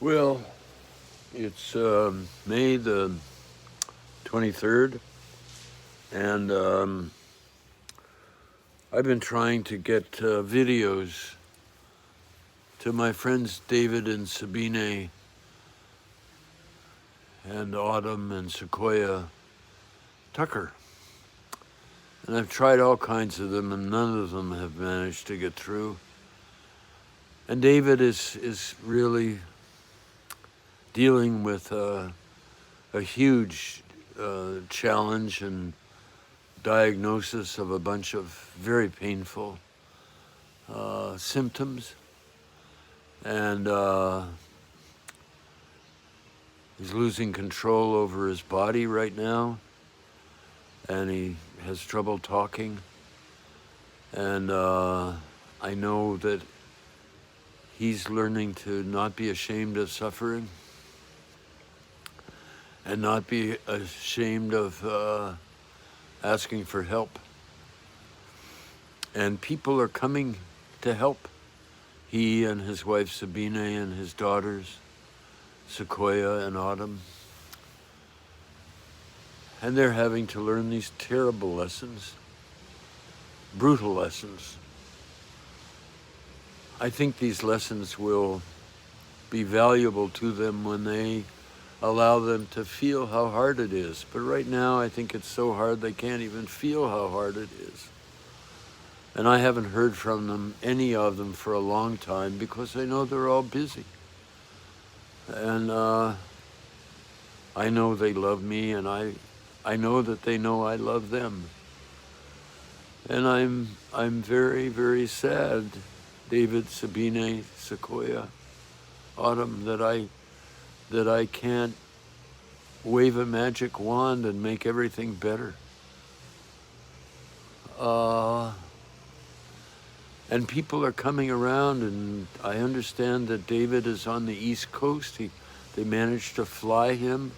Well, it's May the 23rd, and I've been trying to get videos to my friends David and Sabine and Autumn and Sequoia Tucker. And I've tried all kinds of them, and none of them have managed to get through. And David is really dealing with a huge challenge and diagnosis of a bunch of very painful symptoms. And he's losing control over his body right now. And he has trouble talking. And I know that he's learning to not be ashamed of suffering and not be ashamed of asking for help. And people are coming to help. He and his wife Sabine and his daughters, Sequoia and Autumn. And they're having to learn these terrible lessons, brutal lessons. I think these lessons will be valuable to them when they allow them to feel how hard it is. But right now, I think it's so hard they can't even feel how hard it is. And I haven't heard from them, any of them, for a long time because I know they're all busy. And I know they love me, and I know that they know I love them. And I'm very, very sad, David, Sabine, Sequoia, Autumn, that I can't wave a magic wand and make everything better. And people are coming around, and I understand that David is on the East Coast. They managed to fly him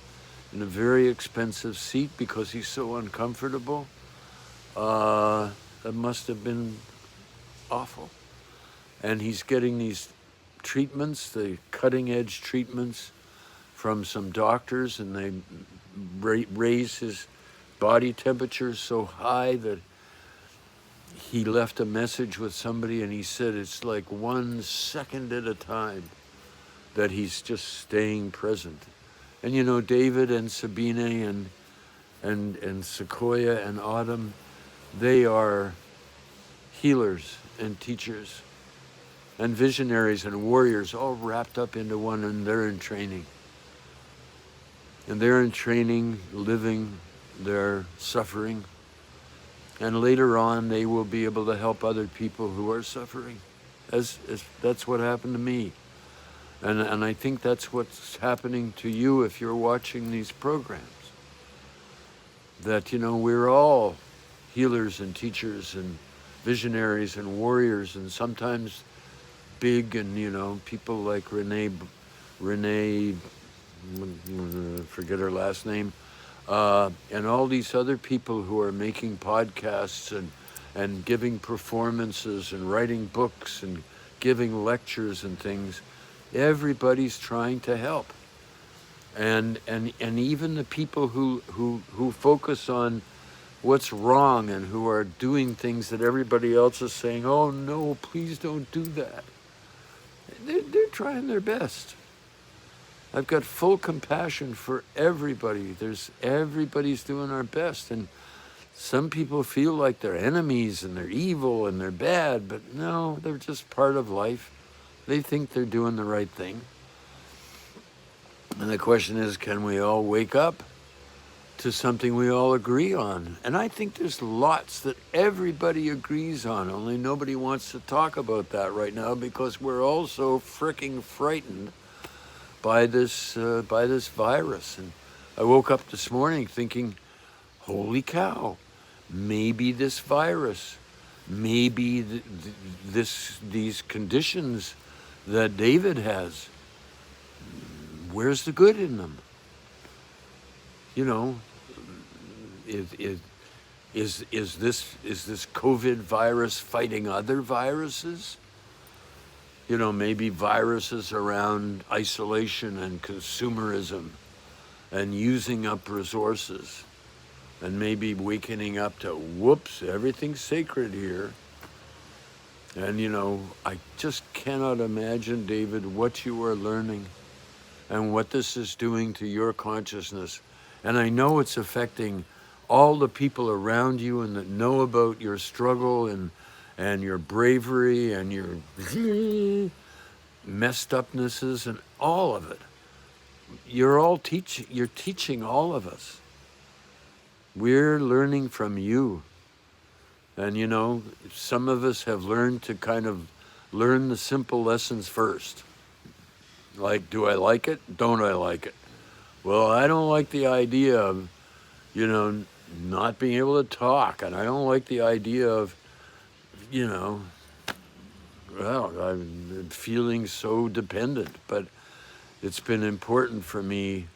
in a very expensive seat because he's so uncomfortable. That must have been awful. And he's getting these treatments, the cutting edge treatments from some doctors, and they raise his body temperature so high that he left a message with somebody, and he said it's like 1 second at a time that he's just staying present. And you know, David and Sabine and Sequoia and Autumn, they are healers and teachers and visionaries and warriors all wrapped up into one, and they're in training. And they're in training, living their suffering. And later on, they will be able to help other people who are suffering. As that's what happened to me. And I think that's what's happening to you if you're watching these programs. That, you know, we're all healers and teachers and visionaries and warriors, and sometimes big, and, you know, people like Renee, forget her last name, and all these other people who are making podcasts and giving performances and writing books and giving lectures and things. Everybody's trying to help. And even the people who focus on what's wrong and who are doing things that everybody else is saying, oh no, please don't do that. They're trying their best. I've got full compassion for everybody. Everybody's doing our best. And some people feel like they're enemies and they're evil and they're bad, but no, they're just part of life. They think they're doing the right thing. And the question is, can we all wake up to something we all agree on? And I think there's lots that everybody agrees on, only nobody wants to talk about that right now because we're all so fricking frightened by this virus. And I woke up this morning thinking, holy cow, maybe this virus, maybe these conditions that David has, where's the good in them? You know, is this COVID virus fighting other viruses? You know, maybe viruses around isolation and consumerism and using up resources, and maybe wakening up to, whoops, everything's sacred here. And you know, I just cannot imagine, David, what you are learning and what this is doing to your consciousness. And I know it's affecting all the people around you and that know about your struggle and your bravery and your messed upnesses and all of it. You're teaching all of us. We're learning from you. And you know, some of us have learned to kind of learn the simple lessons first. Like, do I like it? Don't I like it? Well, I don't like the idea of, you know, not being able to talk. And I don't like the idea of, you know, well, I'm feeling so dependent. But it's been important for me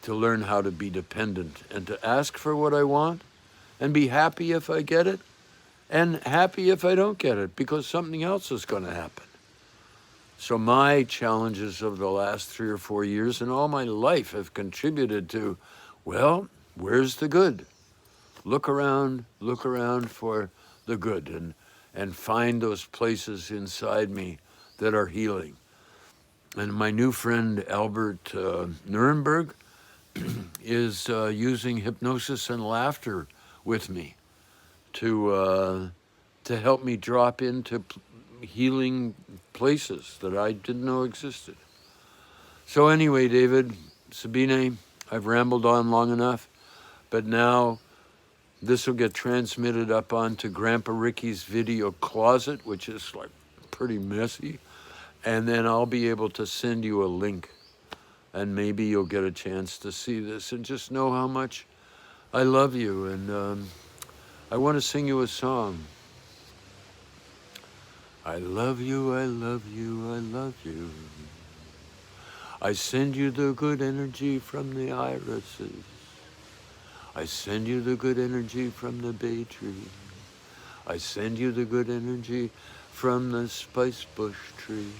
to learn how to be dependent and to ask for what I want and be happy if I get it and happy if I don't get it, because something else is going to happen. So my challenges of the last 3 or 4 years and all my life have contributed to, well, where's the good? Look around for the good and find those places inside me that are healing. And my new friend, Albert Nuremberg, is using hypnosis and laughter with me to help me drop into healing places that I didn't know existed. So anyway, David, Sabine, I've rambled on long enough, but now this will get transmitted up onto Grandpa Ricky's video closet, which is like pretty messy, and then I'll be able to send you a link, and maybe you'll get a chance to see this and just know how much I love you. And I want to sing you a song. I love you, I love you, I love you. I send you the good energy from the irises. I send you the good energy from the bay tree. I send you the good energy from the spice bush tree.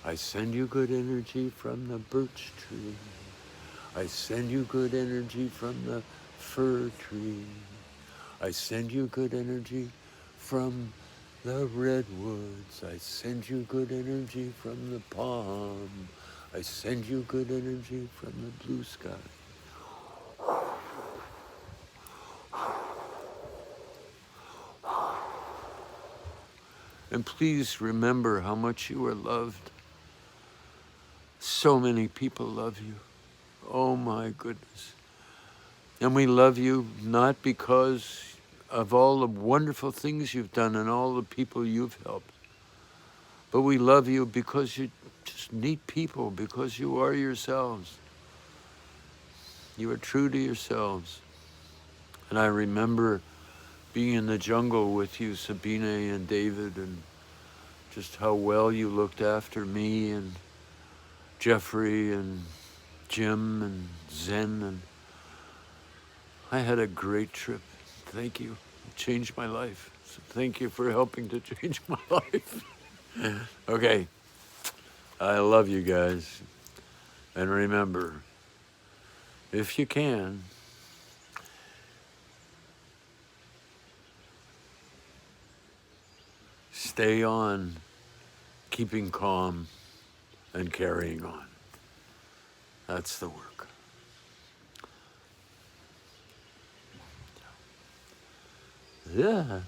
I send you good energy from the birch tree. I send you good energy from the fir tree. I send you good energy from the redwoods. I send you good energy from the palm. I send you good energy from the blue sky. And please remember how much you are loved. So many people love you. Oh my goodness. And we love you not because of all the wonderful things you've done and all the people you've helped, but we love you because you're just neat people, because you are yourselves. You are true to yourselves. And I remember being in the jungle with you, Sabine and David, and just how well you looked after me and Jeffrey and Jim and Zen, and I had a great trip. Thank you. It changed my life. So thank you for helping to change my life. Okay. I love you guys. And remember, if you can, stay on keeping calm and carrying on. That's the work. Yeah.